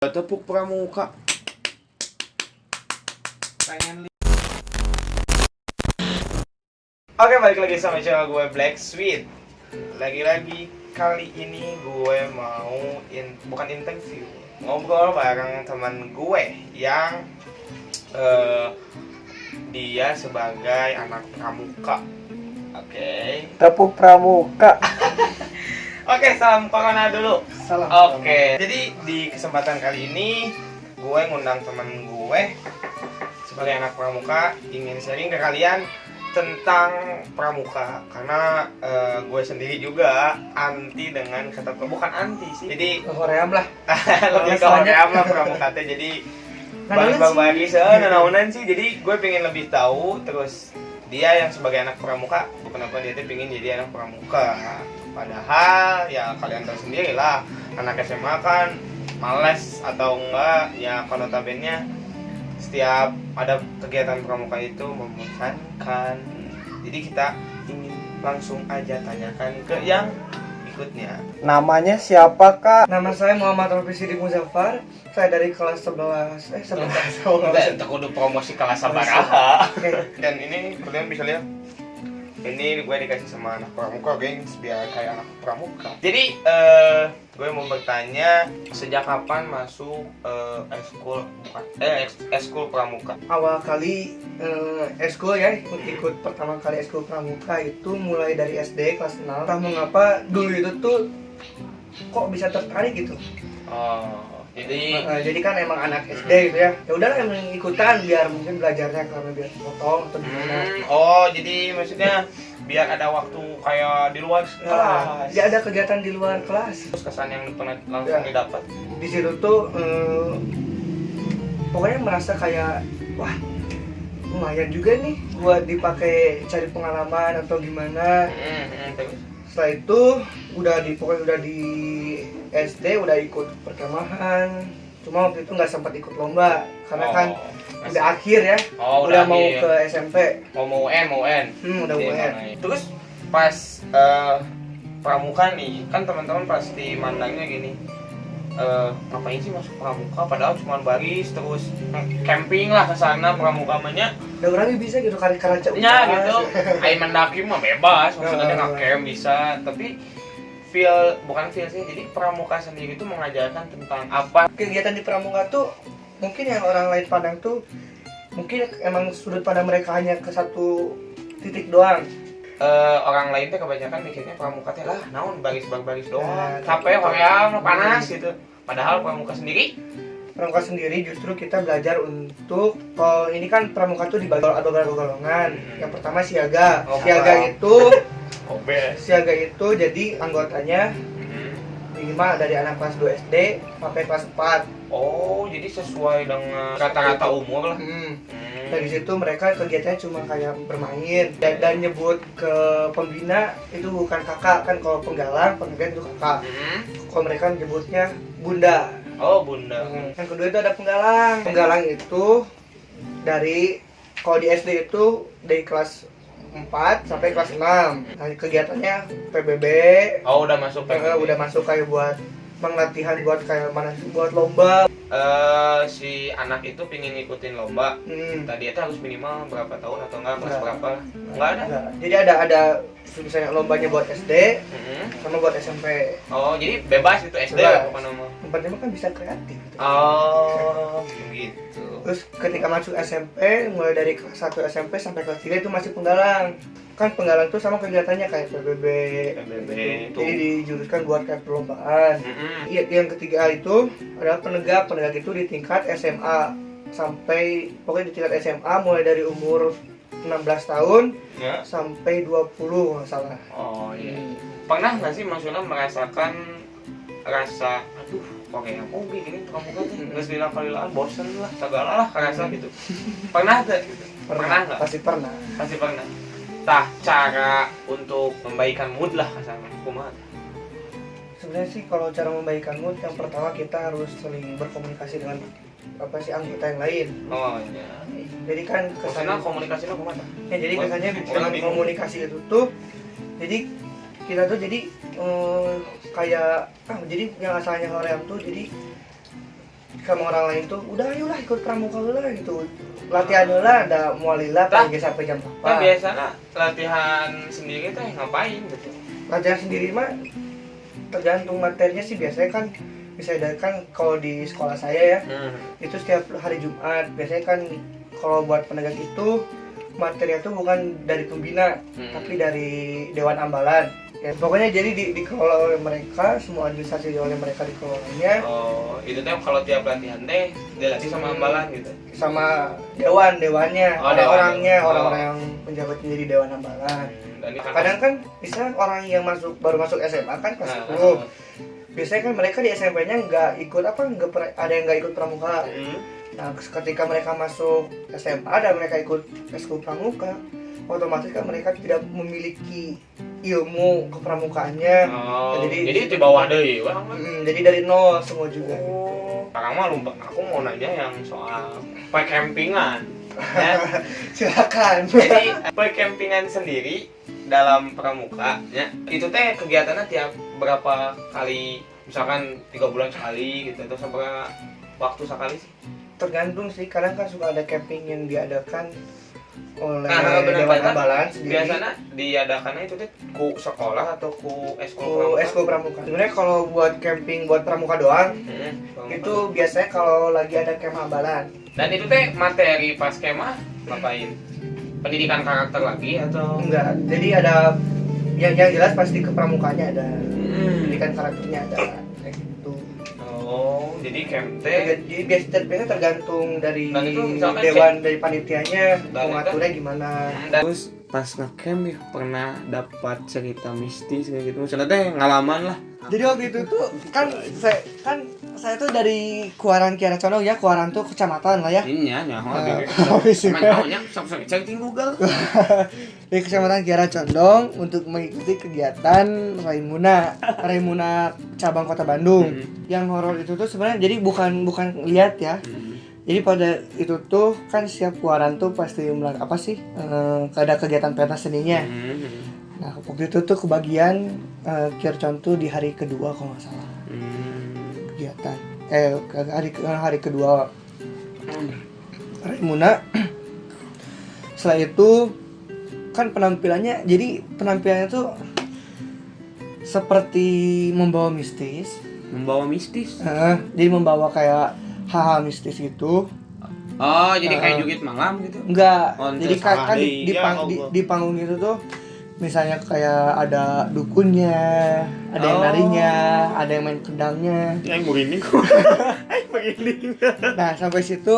Tepuk pramuka. Pengen Oke, balik lagi sama channel gue Black Sweet. Lagi-lagi kali ini gue mau bukan interview, ngobrol bareng teman gue yang dia sebagai anak pramuka. Oke. Tepuk pramuka. Oke, salam corona dulu. Salam. Oke, jadi di kesempatan kali ini gue ngundang teman gue sebagai anak pramuka ingin sharing ke kalian tentang pramuka karena gue sendiri juga anti dengan kata bukan anti sih. Jadi Koream lah. lebih ke hoream lah pramuka teh. Jadi bagi nanaunan sih. Jadi gue pengen lebih tahu terus dia yang sebagai anak pramuka kenapa dia tuh pengen jadi anak pramuka. Padahal ya kalian tahu sendiri lah, anak SMA kan males atau enggak ya notabene setiap ada kegiatan pramuka itu membosankan. Jadi kita ingin langsung aja tanyakan ke yang ikutnya. Namanya siapa, Kak? Nama saya Muhammad Raffi Sidik Muzaffar. Saya dari kelas 11. 11. Kita kudu promosi kelas sabaraha. Dan ini kalian bisa lihat ini gue dikasih sama anak pramuka, gengs, biar kayak anak pramuka. Jadi gue mau bertanya, sejak kapan masuk eskul pramuka? Awal kali eskul ya, ikut pertama kali eskul pramuka itu mulai dari SD kelas 6. Entah mengapa dulu itu tuh kok bisa tertarik gitu. Jadi kan emang anak SD gitu ya. Ya udahlah emang ikutan biar mungkin belajarnya karena biar potong atau gimana. Jadi maksudnya biar ada waktu kayak di luar kelas. Dia ada kegiatan di luar kelas. Terus kesan yang pernah langsung didapat di situ tuh pokoknya merasa kayak wah lumayan juga nih buat dipakai cari pengalaman atau gimana. Setelah itu pokoknya udah di SD udah ikut perkemahan, cuma waktu itu nggak sempat ikut lomba karena kan udah akhir ya, udah mau akhir. ke SMP, mau UN. udah UN. Terus pas pramuka nih kan teman-teman pasti mandangnya gini, ngapain sih masuk pramuka padahal cuma baris terus camping lah ke sana pramuka banyak. Udah orangnya bisa gitu karena Ya gitu. Ai mendaki mah bebas, maksudnya nge-camp bisa, tapi bukan feel sih. Jadi pramuka sendiri itu mengajarkan tentang apa? Kegiatan di pramuka tuh mungkin yang orang lain pandang tuh mungkin emang sudut pandang mereka hanya ke satu titik doang. Orang lain tuh kebanyakan mikirnya pramuka teh lah naon baris doang. Nah, Capek hoream panas gitu. Padahal pramuka sendiri justru kita belajar untuk ini kan pramuka tuh dibagi ada beberapa golongan. Yang pertama siaga. Siaga itu jadi anggotanya minimal dari anak kelas 2 SD sampai kelas 4. Oh, jadi sesuai dengan rata-rata umur lah. Dari situ mereka kegiatannya cuma kayak bermain dan nyebut ke pembina itu bukan kakak, kan kalau penggalang itu kakak. Kalau mereka nyebutnya bunda. Oh, bunda. Yang kedua itu ada penggalang. Penggalang itu kalau di SD itu dari kelas 4 sampai kelas 6. Nah, kegiatannya PBB. Oh, udah masuk PBB. Udah masuk kayak buat latihan buat kayak mana buat lomba. Si anak itu pingin ngikutin lomba. Tadi itu harus minimal berapa tahun atau enggak kelas berapa? Enggak ada. Jadi ada misalnya lombanya buat SD sama buat SMP. Oh, jadi bebas itu SD apa nama? Tempatnya kan bisa kreatif gitu. Oh, gitu. Terus ketika masuk SMP, mulai dari kelas 1 SMP sampai kelas 3 itu masih penggalang. Kan penggalang tuh sama kegiatannya kayak PBB itu. Jadi dijuruskan buat kayak perlombaan. Yang ketiga itu adalah penegak itu di tingkat SMA sampai pokoknya di tingkat SMA mulai dari umur 16 tahun sampai 20 nggak salah. Oh iya. Pernah nggak sih maksudnya merasakan rasa aduh kok kayak gini pramuka tuh nggak selila-kalilaan bosen lah segala lah kerasa gitu. Pernah nggak gitu? Pernah nggak? Pasti pernah. Tah, cara untuk membaikkan mood lah kasarnya kumaha? Sebenarnya sih kalau cara membaikkan mood yang pertama kita harus sering berkomunikasi dengan anggota yang lain. Oh iya. Jadi kan kesannya komunikasinya kumaha? Ya jadi kesannya dengan komunikasi itu tuh jadi kita tuh jadi kayak jadi yang asalnya hoream tuh jadi sama orang lain tuh udah ayolah ikut pramuka lah gitu, latihan lah ada mualila kayak sampai jam Kan 4. biasanya latihan sendiri teh ngapain gitu? Latihan sendiri mah tergantung materinya sih, biasanya kan bisa kan kalau di sekolah saya ya itu setiap hari Jumat biasanya kan kalau buat penegak itu materinya tuh bukan dari pembina tapi dari Dewan Ambalan ya, pokoknya jadi dikelola oleh mereka, semua administrasi oleh mereka dikelolanya. Oh, itu teh kalau tiap latihan teh dilatih sama ambalan gitu. Sama dewannya, orang-orangnya, Oh. orang-orang yang menjabat menjadi Dewan Ambalan. Dan ini Kadang kan bisa orang yang baru masuk SMA kan kelas 10. Biasanya kan mereka di SMP-nya nggak ikut ada yang nggak ikut pramuka. Nah, ketika mereka masuk SMA dan mereka ikut eskul pramuka, otomatis kan mereka tidak memiliki ilmu kepramukaannya. Oh, jadi di bawah deh, Bang. jadi dari nol semua juga. Sekarang mah lupa, aku mau nanya yang soal campingan. Ya. Silakan. Jadi campingan sendiri dalam pramuka, ya, itu teh kegiatannya tiap berapa kali, misalkan 3 bulan sekali gitu, atau sampai waktu sekali sih? Tergantung sih, kadang kan suka ada camping yang diadakan oleh benar, Dewan Ambalan sendiri. Biasanya diadakannya itu teh ku sekolah atau ku Eskul pramuka. Sebenarnya kalau buat camping buat pramuka doang, itu biasanya kalau lagi ada camp Ambalan. Dan itu teh materi pas kemah ngapain? Pendidikan karakter lagi atau Enggak. Jadi ada yang jelas pasti ke pramukanya ada. Pendidikan karakternya ada kayak gitu. Oh, jadi camp teh Jadi biasanya tergantung dari Dan itu misalkan dewan dari panitianya Dan mengaturnya gimana. Terus pas nge-camp ya pernah dapat cerita mistis kayak gitu. Misalnya teh ngalaman lah. Jadi waktu itu tuh saya tuh dari Kuaran Kiara Condong ya, Kuaran tuh kecamatan lah ya. Iya, nyaho Habisnya Emang sok cek Google. di kecamatan Kiara Condong untuk mengikuti kegiatan Raimuna cabang Kota Bandung. Yang horor itu tuh sebenarnya jadi bukan lihat ya. Jadi pada itu tuh kan setiap Kuaran tuh pasti ada kegiatan pentas seninya. Nah waktu itu tuh kebagian Kircon tuh di hari kedua kalau nggak salah kegiatan hari kedua Raimuna. Setelah itu kan penampilannya tuh seperti membawa mistis. Jadi membawa kayak hal-hal mistis gitu. Oh, jadi kayak jugit malam gitu? Enggak. Oh, Jadi kan di panggung itu tuh misalnya kayak ada dukunnya, ada yang narinya, ada yang main kendangnya. Yang begini kok. Nah, sampai situ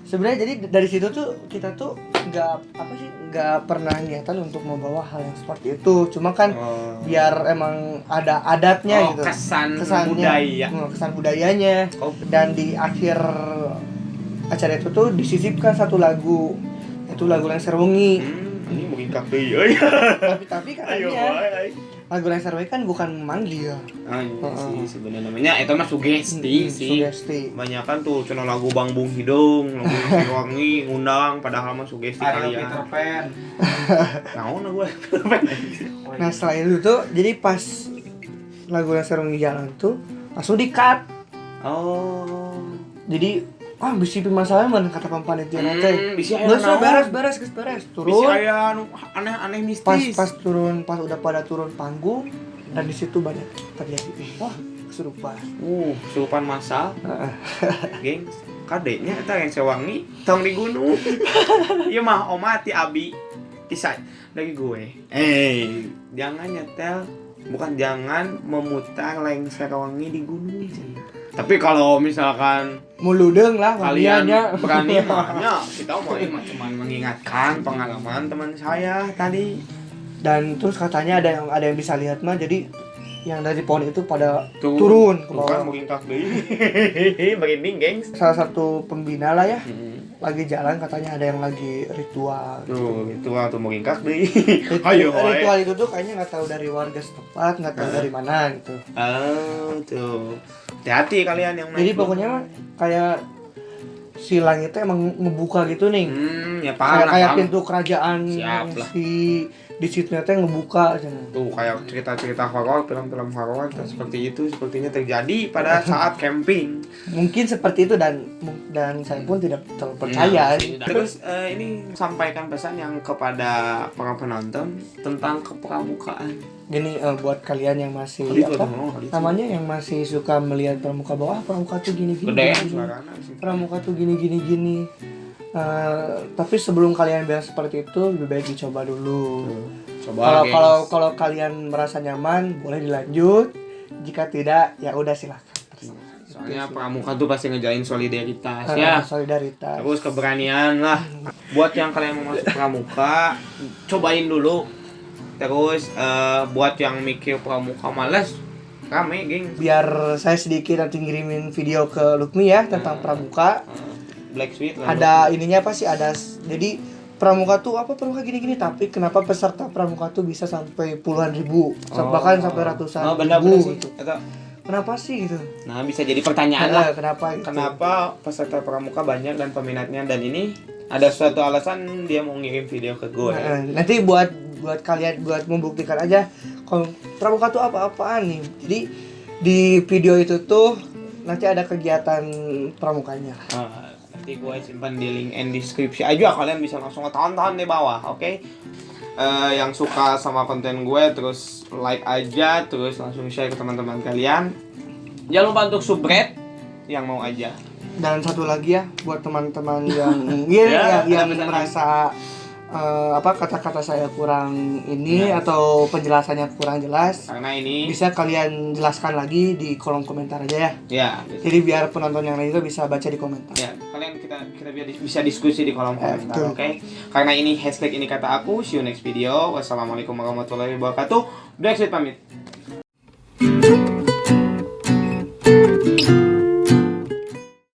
sebenarnya jadi dari situ tuh kita tuh nggak pernah niatan untuk membawa hal yang seperti itu. Cuma kan biar emang ada adatnya gitu. Kesan budayanya. Dan di akhir acara itu tuh disisipkan satu lagu. Itu lagu Lengser Wengi. Ini mungkin kafe Tapi katanya lagu Lengser Wengi kan bukan manggil. Sih sebenarnya namanya itu mah sugesti sih. Banyakan tuh cuma lagu Bang Bung Hidung, lagu Lengser Wengi ngundang padahal mah sugesti kalian. Peter Pan. Naon gue. Nah setelah itu tuh jadi pas lagu Lengser Wengi jalan tuh langsung di-cut. Oh. Jadi bisi masalahnya mana kata panitia nanti. Bisi beres turun. Bisi aya aneh-aneh mistis. Pas udah pada turun panggung dan di situ banyak terjadi kesurupan. Kesurupan massal. Geng, kadenya eta yang sewangi tong di gunung. Ieu mah oma ti abi. Kisah dari gue. Jangan nyetel, jangan memutar Lengser Wengi di gunung. Tapi kalau misalkan muludeng lah kalian bagiannya. berani mahnya, kita mau cuma mengingatkan pengalaman teman saya tadi. Dan terus katanya ada yang bisa lihat mah, jadi yang dari pohon itu pada turun ke bawah. Bukan mungkin deui. Begini, gengs. Salah satu pembina lah ya. Lagi jalan katanya ada yang lagi ritual. Ritual tuh mungkin deui. Ritual itu tuh kayaknya nggak tahu dari warga setempat, nggak tahu dari mana gitu. Tuh. Hati-hati kalian yang naik. Jadi pokoknya mah kayak silang itu emang ngebuka gitu nih. Ya paham. Kayak pintu kerajaan Siap lah. si di situ teh ngebuka cenah. Tuh kayak cerita-cerita horor, film-film horor seperti itu sepertinya terjadi pada saat camping. Mungkin seperti itu dan saya pun tidak terlalu percaya. Terus ini sampaikan pesan yang kepada para penonton tentang kepramukaan. Gini buat kalian yang masih namanya yang masih suka melihat pramuka bawah, pramuka tuh gini. Pramuka tuh gini. Tapi sebelum kalian bilang seperti itu lebih baik dicoba dulu. Kalau kalian merasa nyaman boleh dilanjut. Jika tidak ya udah silakan. Soalnya pramuka tuh pasti ngejalin solidaritas ya. Solidaritas. Terus keberanian lah. Buat yang kalian mau masuk pramuka, cobain dulu. Terus buat yang mikir pramuka malas, rame geng. Biar saya sedikit nanti ngirimin video ke Lukmi ya tentang pramuka. Black Sweet ada ininya apa sih, ada jadi pramuka tuh apa, pramuka gini-gini, tapi kenapa peserta pramuka tuh bisa sampai puluhan ribu, bahkan sampai ratusan ribu gitu. Kenapa sih gitu? Nah, bisa jadi pertanyaan lah. Kenapa gitu? Kenapa peserta pramuka banyak dan peminatnya, dan ini ada suatu alasan dia mau ngirim video ke gue. Nanti buat kalian buat membuktikan aja kalau pramuka tuh apa-apaan nih. Jadi di video itu tuh nanti ada kegiatan pramukanya. Nanti gue simpan di link and deskripsi aja, kalian bisa langsung tonton di bawah, oke? Yang suka sama konten gue terus like aja, terus langsung share ke teman-teman kalian. Jangan lupa untuk subscribe yang mau aja. Dan satu lagi ya buat teman-teman yang yang merasa kata-kata saya kurang ini atau penjelasannya kurang jelas, karena ini bisa kalian jelaskan lagi di kolom komentar aja ya. Ya. Jadi biar penonton yang lain juga bisa baca di komentar. Ya, kalian kita biar bisa diskusi di kolom komentar, oke? Karena ini hashtag ini kata aku. See you next video. Wassalamualaikum warahmatullahi wabarakatuh. Black Sweet pamit.